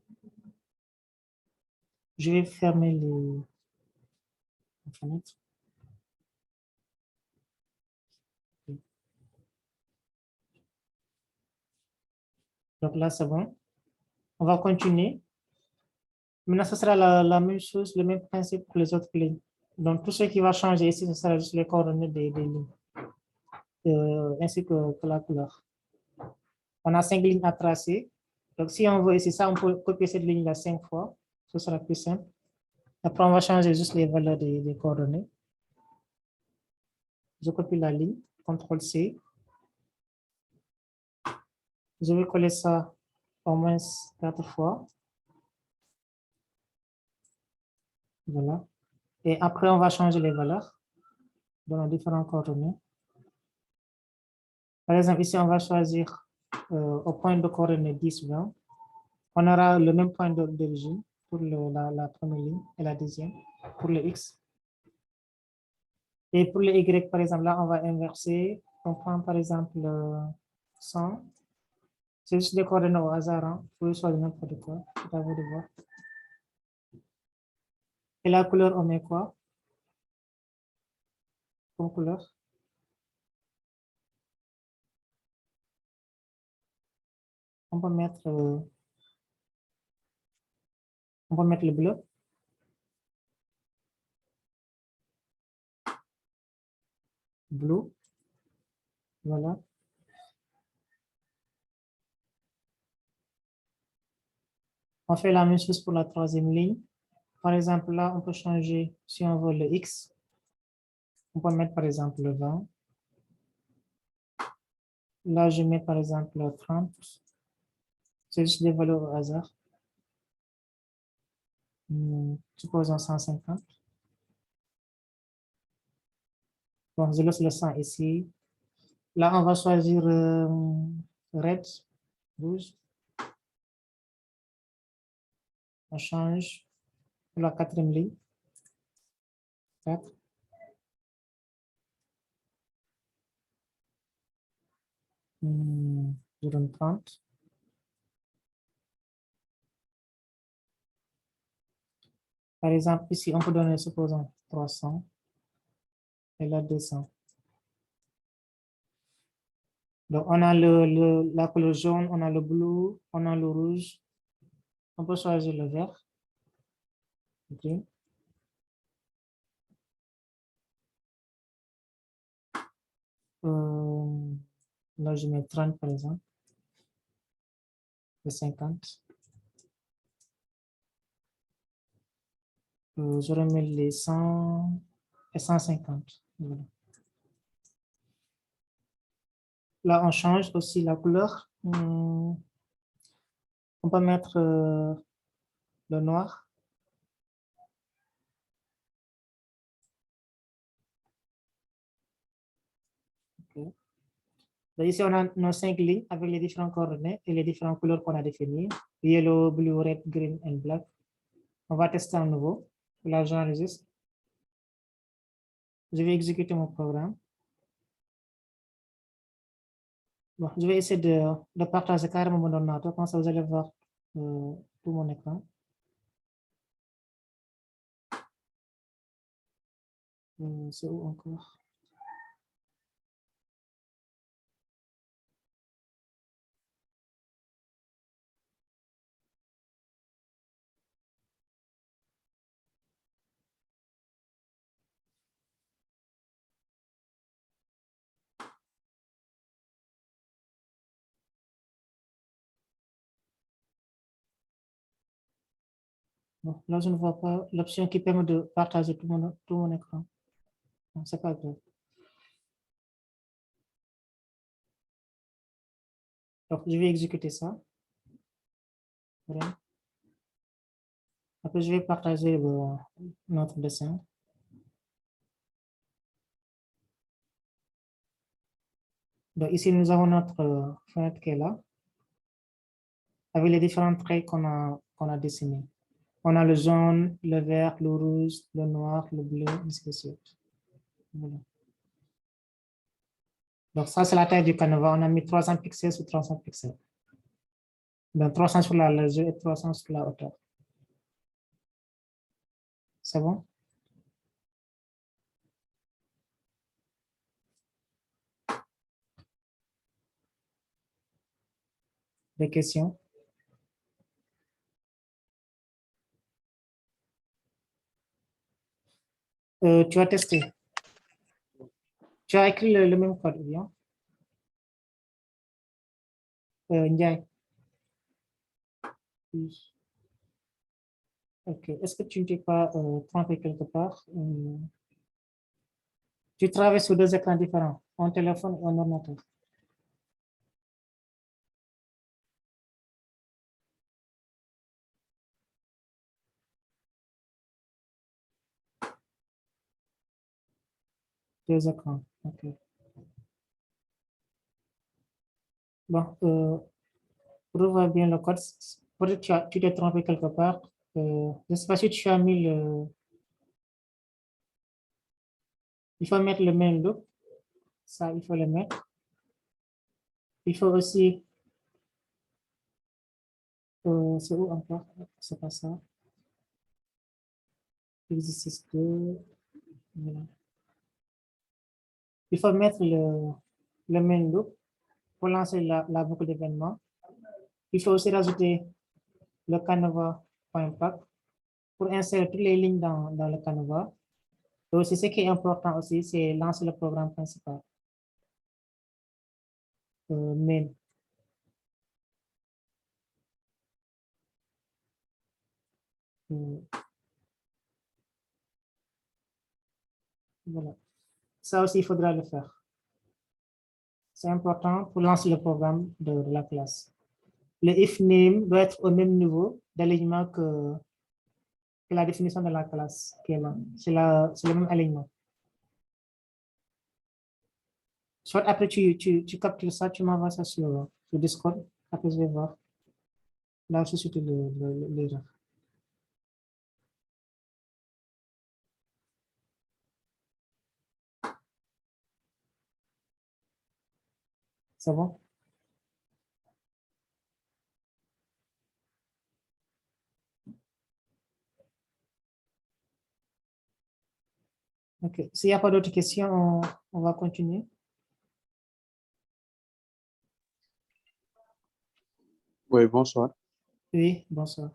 Je vais fermer les fenêtres. Donc là, c'est bon. On va continuer. Maintenant, ce sera la même chose, le même principe pour les autres lignes. Donc, tout ce qui va changer ici, ce sera juste les coordonnées des lignes, ainsi que la couleur. On a 5 lignes à tracer. Donc, si on veut ici ça, on peut copier cette ligne-là 5 fois. Ce sera plus simple. Après, on va changer juste les valeurs des coordonnées. Je copie la ligne, CTRL-C. Je vais coller ça au moins 4 fois. Voilà. Et après, on va changer les valeurs dans les différents coordonnées. Par exemple, ici, on va choisir au point de coordonnées 10, 20. On aura le même point d'origine pour la première ligne et la deuxième pour le X. Et pour le Y, par exemple, là, on va inverser. On prend par exemple 100. C'est juste des coordonnées au hasard. Hein. Vous pouvez choisir n'importe quoi. C'est à vous de voir. Et la couleur, on met quoi comme couleur? On peut mettre le bleu. Blue. Voilà. On fait la même chose pour la troisième ligne. Par exemple, là, on peut changer, si on veut le X, on peut mettre par exemple le 20. Là, je mets par exemple 30. C'est juste des valeurs au hasard. Supposons 150. Bon, je laisse le 100 ici. Là, on va choisir red, rouge. On change pour la quatrième ligne. 4. Je donne 30. Par exemple, ici, on peut donner, supposons, 300. Et là, 200. Donc, on a la couleur jaune, on a le bleu, on a le rouge. On peut choisir le vert. OK. Là, je mets 30 par exemple. Et 50. Je remets les 100 et 150. Voilà. Là, on change aussi la couleur. On peut mettre le noir. Okay. Donc, ici, on a nos 5 lignes avec les différents coordonnées et les différentes couleurs qu'on a définies. Yellow, blue, red, green and black. On va tester à nouveau. Là, j'enregistre. Je vais exécuter mon programme. Bon, je vais essayer de partager carrément mon ordinateur. Comme ça, vous allez voir tout mon écran. C'est où encore? Bon, là, je ne vois pas l'option qui permet de partager tout mon écran. C'est pas grave. Donc, je vais exécuter ça. Voilà. Après, je vais partager notre dessin. Donc, ici, nous avons notre fenêtre qui est là, avec les différents traits qu'on a dessinés. On a le jaune, le vert, le rouge, le noir, le bleu, ainsi de suite. Voilà. Donc, ça, c'est la taille du canevas. On a mis 300 pixels sur 300 pixels. Donc, 300 sur la largeur et 300 sur la hauteur. C'est bon? Des questions? Tu as testé. Tu as écrit le même code, bien? Ndiaye. Oui. Ok. Est-ce que tu ne t'es pas trompé quelque part? Tu travailles sur deux écrans différents, un téléphone et un ordinateur. Deux écrans. Ok. Bon, pour voir bien le code, peut-être tu t'es trompé quelque part. Je ne sais pas si tu as mis le. Il faut mettre le main loop. Ça, il faut le mettre. Il faut aussi. C'est où encore? C'est pas ça. Exercice 2. Voilà. Il faut mettre le main loop pour lancer la boucle d'événements. Il faut aussi rajouter le canevas.pack pour insérer toutes les lignes dans le canevas. Et aussi, ce qui est important aussi, c'est lancer le programme principal. Main. Voilà. Ça aussi, il faudra le faire. C'est important pour lancer le programme de la classe. Le if name doit être au même niveau d'alignement que la définition de la classe qui est là. C'est le même alignement. Soit après, tu captures ça, tu m'envoies ça sur Discord. Après, je vais voir. Là aussi, c'était l'erreur. C'est bon? OK. S'il n'y a pas d'autres questions, on va continuer. Oui, bonsoir. Oui, bonsoir.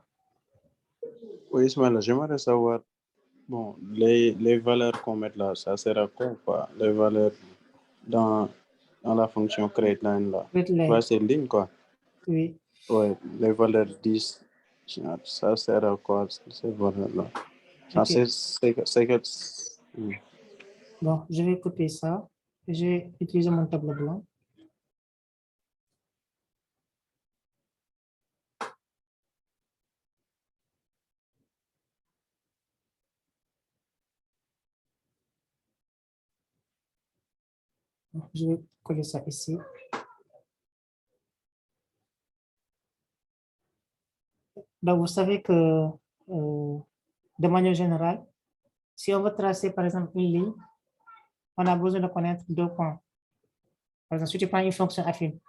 Oui, Ismaël, j'aimerais savoir, bon, les valeurs qu'on met là, ça sert à quoi ou pas? Les valeurs dans la fonction createLine là. Ouais, c'est ligne quoi. Oui. Ouais, les valeurs 10, ça sert à quoi ces valeurs-là? Okay. Oui. Bon, je vais copier ça. Je vais utiliser mon tableau blanc. Je vais coller ça ici. Donc, vous savez que de manière générale, si on veut tracer par exemple une ligne, on a besoin de connaître 2 points. Par exemple, si tu prends une fonction affine,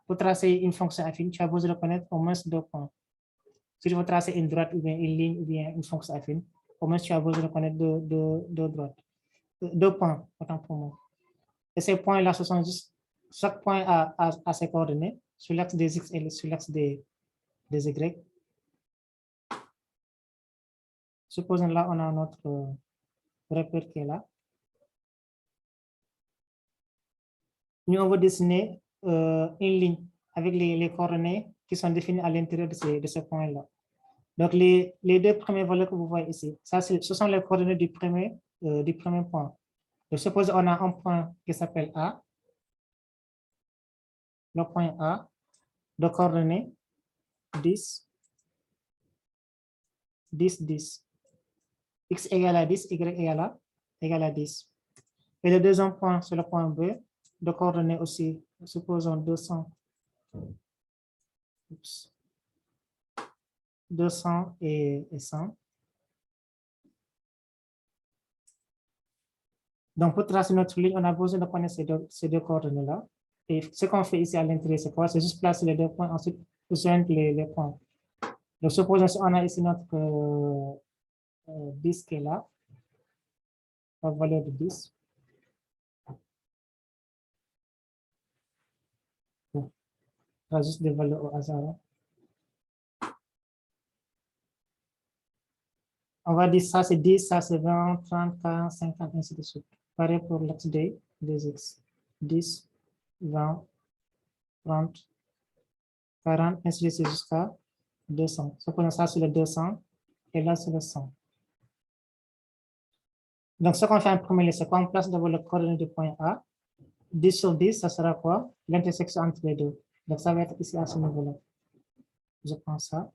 pour tracer une fonction affine, tu as besoin de connaître au moins 2 points. Si tu veux tracer une droite ou bien une ligne ou bien une fonction affine, au moins tu as besoin de connaître deux droites. 2 points, autant pour moi. Et ces points-là, ce sont juste, chaque point a ses coordonnées sur l'axe des X et sur l'axe des Y. Supposons là, on a notre repère qui est là. Nous, on va dessiner une ligne avec les coordonnées qui sont définies à l'intérieur de ce point-là. Donc, les 2 premières valeurs que vous voyez ici, ce sont les coordonnées du premier point. Donc, supposons on a un point qui s'appelle A, le point A, de coordonnées 10, 10, 10. X égale à 10, Y égale à 10. Et le deuxième point, c'est le point B, de coordonnées aussi, supposons 200. 200 et 100. Donc, pour tracer notre ligne, on a besoin de connaître ces deux coordonnées-là. Et ce qu'on fait ici à l'intérieur, c'est quoi? C'est juste placer les 2 points, ensuite joindre les points. Donc, supposons qu'on a ici notre 10 qui est là, la valeur de 10. Bon, on va juste des valeurs au hasard. On va dire ça c'est 10, ça c'est 20, 30, 40, 50, ainsi de suite. Pareil pour l'axe des X. 10, 20, 30, 40, ainsi de suite jusqu'à 200. Supposons ça c'est le 200 et là c'est le 100. Donc ce qu'on fait en premier, c'est qu'on place d'abord le coordonnée du point A. 10 sur 10, ça sera quoi? L'intersection entre les deux. Donc ça va être ici à ce niveau-là. Je prends ça.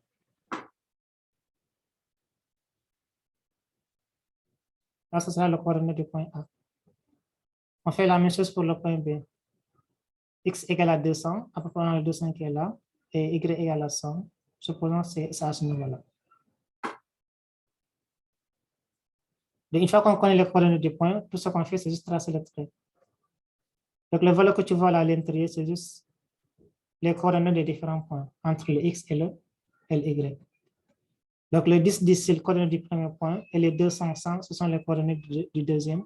Là, ce sera le coordonnée du point A. On fait la même chose pour le point B. X égale à 200, à peu près on a le 200 qui est là, et Y égale à 100. Supposons que c'est à ce niveau-là. Une fois qu'on connaît les coordonnées du point, tout ce qu'on fait, c'est juste tracer le trait. Donc, le valeur que tu vois là à l'intérieur, c'est juste les coordonnées des différents points entre le X et le Y. Donc, le 10, 10, c'est le coordonnée du premier point, et les 200, 100, ce sont les coordonnées du deuxième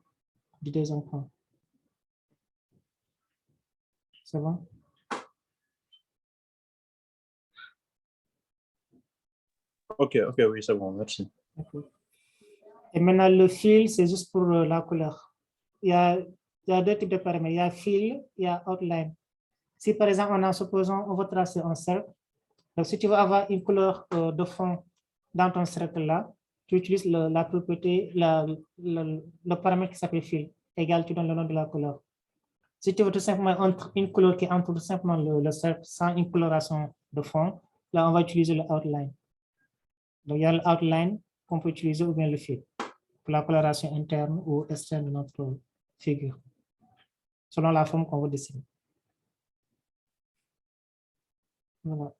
point. C'est bon? Ok, oui, c'est bon, merci. Okay. Et maintenant, le fil, c'est juste pour la couleur. Il y a deux types de paramètres. Il y a fil, il y a outline. Si par exemple, on veut tracer un cercle, donc si tu veux avoir une couleur de fond dans ton cercle là, tu utilises la propriété, le paramètre qui s'appelle fil, égal, tu donnes le nom de la couleur. Si tu veux tout simplement une couleur qui entoure tout simplement le cercle sans une coloration de fond, là, on va utiliser le outline. Donc, il y a le outline qu'on peut utiliser ou bien le fil pour la coloration interne ou externe de notre figure, selon la forme qu'on veut dessiner. Voilà.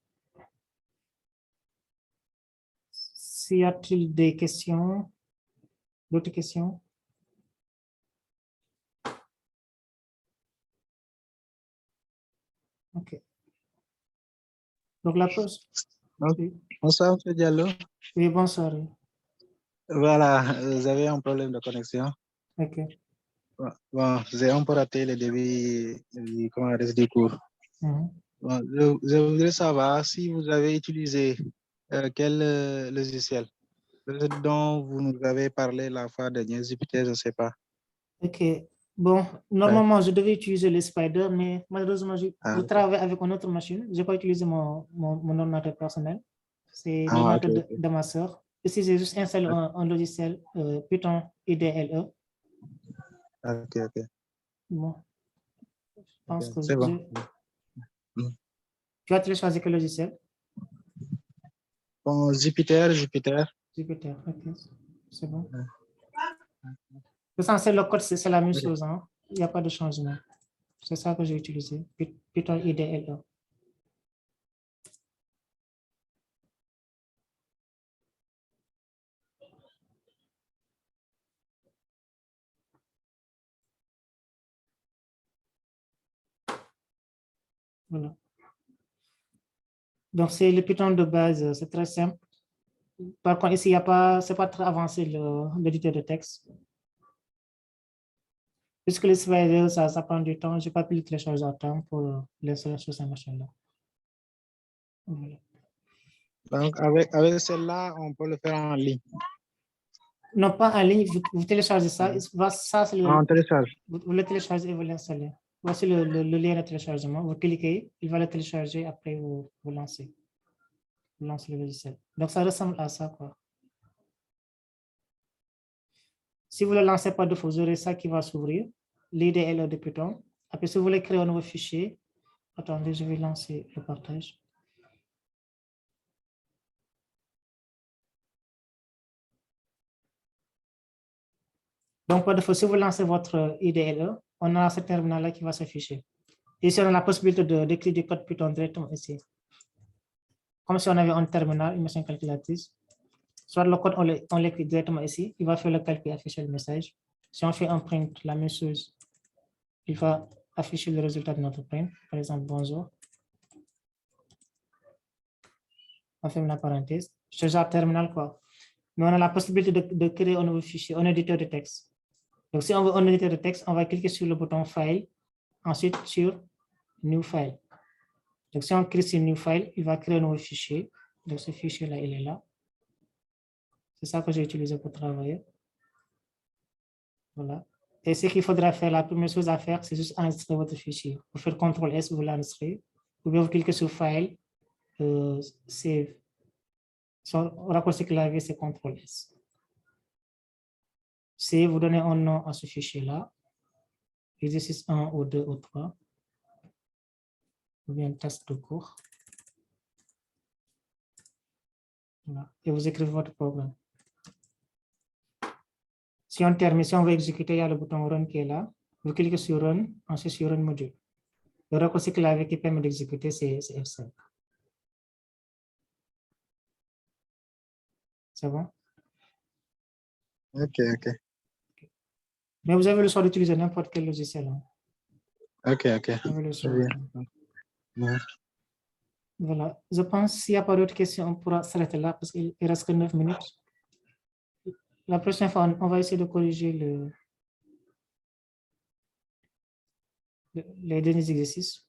S'il y a-t-il des questions, d'autres questions? OK. Donc, la pause. Oui. Bonsoir, M. Diallo. Oui, bonsoir. Voilà, vous avez un problème de connexion. OK. Bon, j'ai un peu raté le début du cours. Mhm. Bon, je voudrais savoir si vous avez utilisé quel logiciel dont vous nous avez parlé la fois dernière, Jupyter, je ne sais pas. OK. Bon, normalement, je devais utiliser le Spider, mais malheureusement, je travaille avec une autre machine. Je n'ai pas utilisé mon ordinateur personnel. C'est l'ordinateur de ma soeur. Ici, j'ai juste installé un logiciel Python IDLE. OK. Bon, je pense que c'est bon. Tu as téléchargé quel logiciel? Bon, Jupyter. Jupyter, OK. C'est bon. L'essentiel, le code, c'est la même chose. Hein? Il n'y a pas de changement. C'est ça que j'ai utilisé. Python IDLE. Voilà. Donc, c'est le Python de base, c'est très simple. Par contre, ici, c'est pas très avancé l'éditeur de texte. Puisque les Spider, ça prend du temps, je n'ai pas pu le télécharger à temps pour l'installer sur cette machine-là. Voilà. Donc, avec celle-là, on peut le faire en ligne. Non, pas en ligne, vous téléchargez ça. Ça c'est On télécharge. vous le téléchargez et vous l'installez. Voici le lien de téléchargement. Vous cliquez, il va le télécharger, après vous lancez. Vous lancez le logiciel. Donc, ça ressemble à ça, quoi. Si vous ne le lancez pas de fois, vous aurez ça qui va s'ouvrir, l'IDLE de Python. Après, si vous voulez créer un nouveau fichier, attendez, je vais lancer le partage. Donc, par défaut, si vous lancez votre IDLE, on a ce terminal-là qui va s'afficher. Ici, on a la possibilité d'écrire du code Python directement ici. Comme si on avait un terminal, une machine calculatrice. Soit le code, on l'écrit directement ici, il va faire le calcul et afficher le message. Si on fait un print, la même chose, il va afficher le résultat de notre print. Par exemple, bonjour. On ferme la parenthèse. C'est genre terminal, quoi. Mais on a la possibilité de créer un nouveau fichier, un éditeur de texte. Donc, si on veut un éditeur de texte, on va cliquer sur le bouton File, ensuite sur New File. Donc, si on clique sur New File, il va créer un nouveau fichier. Donc, ce fichier-là, il est là. C'est ça que j'ai utilisé pour travailler. Voilà. Et ce qu'il faudra faire, la première chose à faire, c'est juste enregistrer votre fichier. Vous faites CTRL-S, vous l'enregistrez. Ou bien vous cliquez sur File, Save. Son raccourci clavier, c'est CTRL-S. Si vous donnez un nom à ce fichier-là, exercice 1 ou 2 ou 3, ou bien test de cours. Voilà. Et vous écrivez votre programme. Si on termine, si on veut exécuter, il y a le bouton Run qui est là. Vous cliquez sur Run, ensuite sur Run Module. Le raccourci clavier qui permet d'exécuter, c'est F5. C'est bon? OK. Mais vous avez le choix d'utiliser n'importe quel logiciel. Hein. OK. Vous avez le choix. Ouais. Voilà. Je pense s'il n'y a pas d'autres questions, on pourra s'arrêter là parce qu'il reste que 9 minutes. La prochaine fois, on va essayer de corriger les derniers exercices.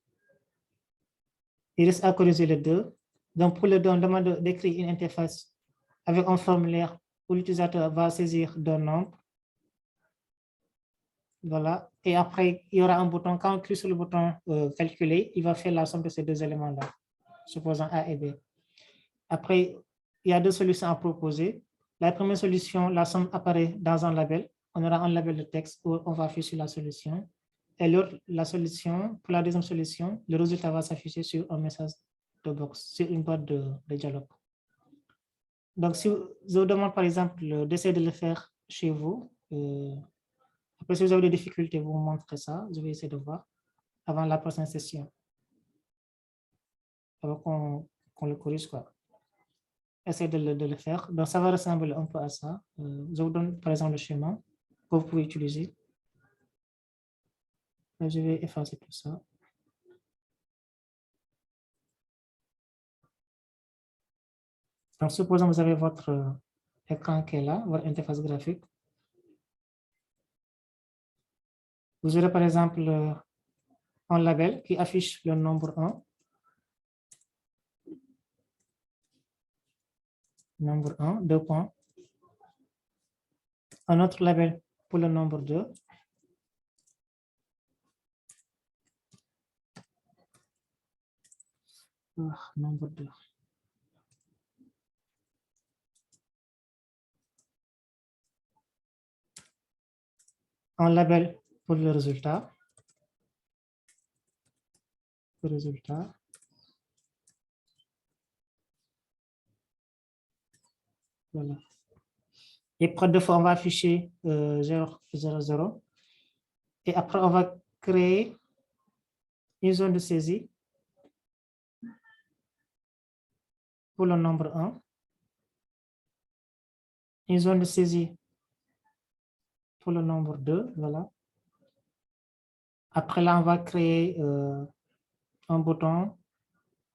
Il reste à corriger les deux. Donc, pour le deux, on demande d'écrire une interface avec un formulaire où l'utilisateur va saisir d'un nombre. Voilà. Et après, il y aura un bouton. Quand on clique sur le bouton calculer, il va faire la somme de ces deux éléments-là, supposons A et B. Après, il y a deux solutions à proposer. La première solution, la somme apparaît dans un label. On aura un label de texte où on va afficher la solution. Et l'autre, la solution, pour la deuxième solution, le résultat va s'afficher sur un message de box, sur une boîte de dialogue. Donc, si je vous demande par exemple d'essayer de le faire chez vous, après, si vous avez des difficultés, vous me montrez ça. Je vais essayer de voir avant la prochaine session. Avant qu'on le corrige, quoi. Essayez de le faire. Donc, ça va ressembler un peu à ça. Je vous donne par exemple le schéma que vous pouvez utiliser. Je vais effacer tout ça. Donc, supposons que vous avez votre écran qui est là, votre interface graphique. Vous aurez par exemple un label qui affiche le nombre 1. Nombre 1, 2 points. Un autre label pour le nombre 2. Nombre 2. Un label pour le résultat. Le résultat. Voilà. Et par défaut, on va afficher 0, 0, 0. Et après, on va créer une zone de saisie pour le nombre 1. Une zone de saisie pour le nombre 2. Voilà. Après, là, on va créer un bouton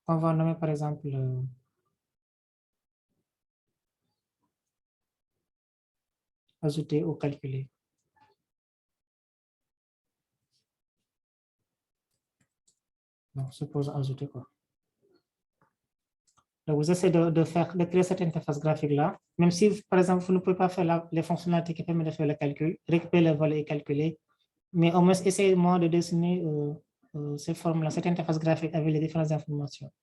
qu'on va nommer par exemple ajouter ou calculer. Donc, suppose ajouter quoi. Donc, vous essayez de créer cette interface graphique-là. Même si, par exemple, vous ne pouvez pas faire les fonctionnalités qui permettent de faire le calcul, récupérer le volet et calculer, mais au moins, essayez-moi de dessiner ces formes-là, cette interface graphique avec les différentes informations.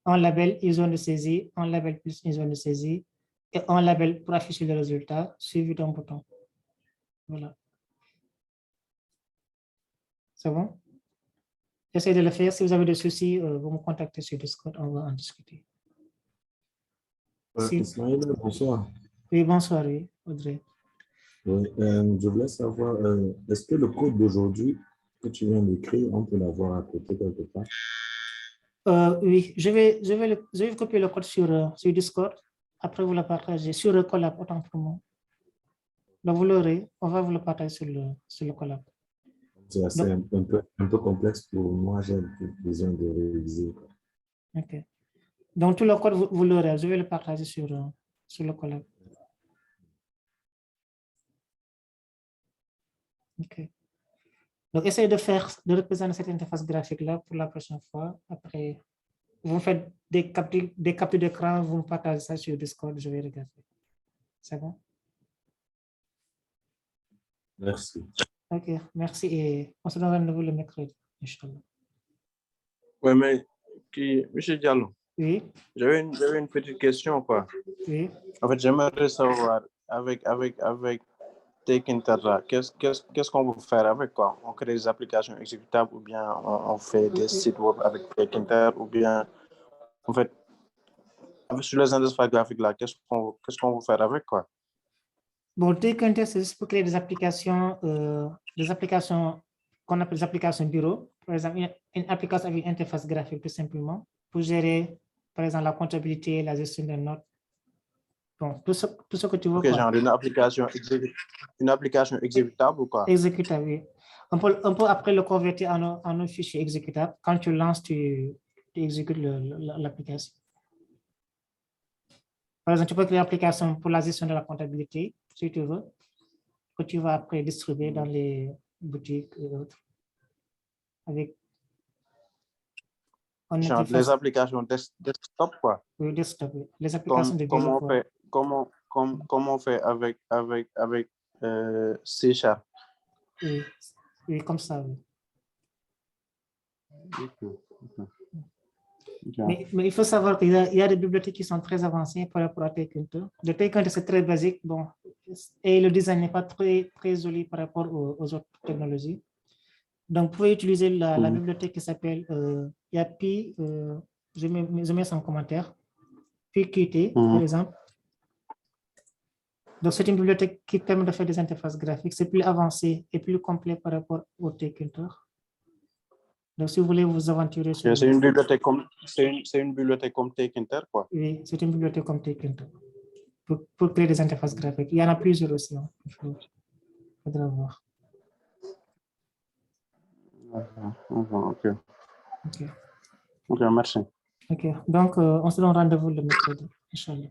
Un label, une zone de saisie, un label plus une zone de saisie, et un label pour afficher le résultat, suivi d'un bouton. Voilà. C'est bon? Essayez de le faire. Si vous avez des soucis, vous me contactez sur Discord, on va en discuter. Ismaël, bonsoir. Oui, bonsoir, oui, Audrey. Oui, je voulais savoir, est-ce que le code d'aujourd'hui que tu viens d'écrire, on peut l'avoir à côté quelque part? Oui, je vais copier le code sur Discord. Après, vous le partagez sur le collab, autant pour moi. Donc, vous l'aurez, on va vous le partager sur le collab. C'est assez un peu complexe pour moi, j'ai besoin de réviser. OK. Donc, tout le code, vous l'aurez, je vais le partager sur le collab. OK. Donc, essayez de représenter cette interface graphique-là pour la prochaine fois. Après, vous faites des captures d'écran, vous me partagez ça sur Discord, je vais regarder. C'est bon? Merci. OK, merci et on se donne rendez-vous le mercredi, Inch'Allah. Oui, mais M. Diallo, Oui, j'avais une petite question, quoi. oui. En fait, j'aimerais savoir, avec Takeinter, qu'est-ce qu'on veut faire avec, quoi? On crée des applications exécutables ou bien on fait des sites web avec Takeinter ou bien, en fait, sur les interfaces graphiques là, qu'est-ce qu'on veut faire avec, quoi? Bon, Takeinter, c'est juste pour créer des applications qu'on appelle des applications bureau. Par exemple, une application avec une interface graphique, tout simplement, pour gérer, par exemple, la comptabilité, la gestion des notes. Bon, tout ce que tu veux. Ok, genre une application exécutable ou quoi? Exécutable, oui. On peut après le convertir en un fichier exécutable. Quand tu lances, tu exécutes l'application. Par exemple, tu peux créer une application pour la gestion de la comptabilité, si tu veux, que tu vas après distribuer dans les boutiques et autres. Avec en Genre interface. les applications desktop, quoi. Oui, desktop, oui. Les applications de bureau. Comment on fait avec C#. Oui, oui, comme ça, oui. Mais il faut savoir qu'il y a des bibliothèques qui sont très avancées par rapport à Tkinter. Le Tkinter, c'est très basique, bon, et le design n'est pas très joli par rapport aux autres technologies. Donc, vous pouvez utiliser la bibliothèque qui s'appelle YAPI, je mets son commentaire, PQT, par exemple. Donc, c'est une bibliothèque qui permet de faire des interfaces graphiques. C'est plus avancé et plus complet par rapport au Tkinter. Donc, si vous voulez vous aventurer sur... C'est une bibliothèque comme Tkinter, quoi. Oui, c'est une bibliothèque comme Tkinter pour créer des interfaces graphiques. Il y en a plusieurs aussi. Hein. Il faudra voir. Ok, merci. Ok, donc on se donne rendez-vous le mercredi, Inch'Allah.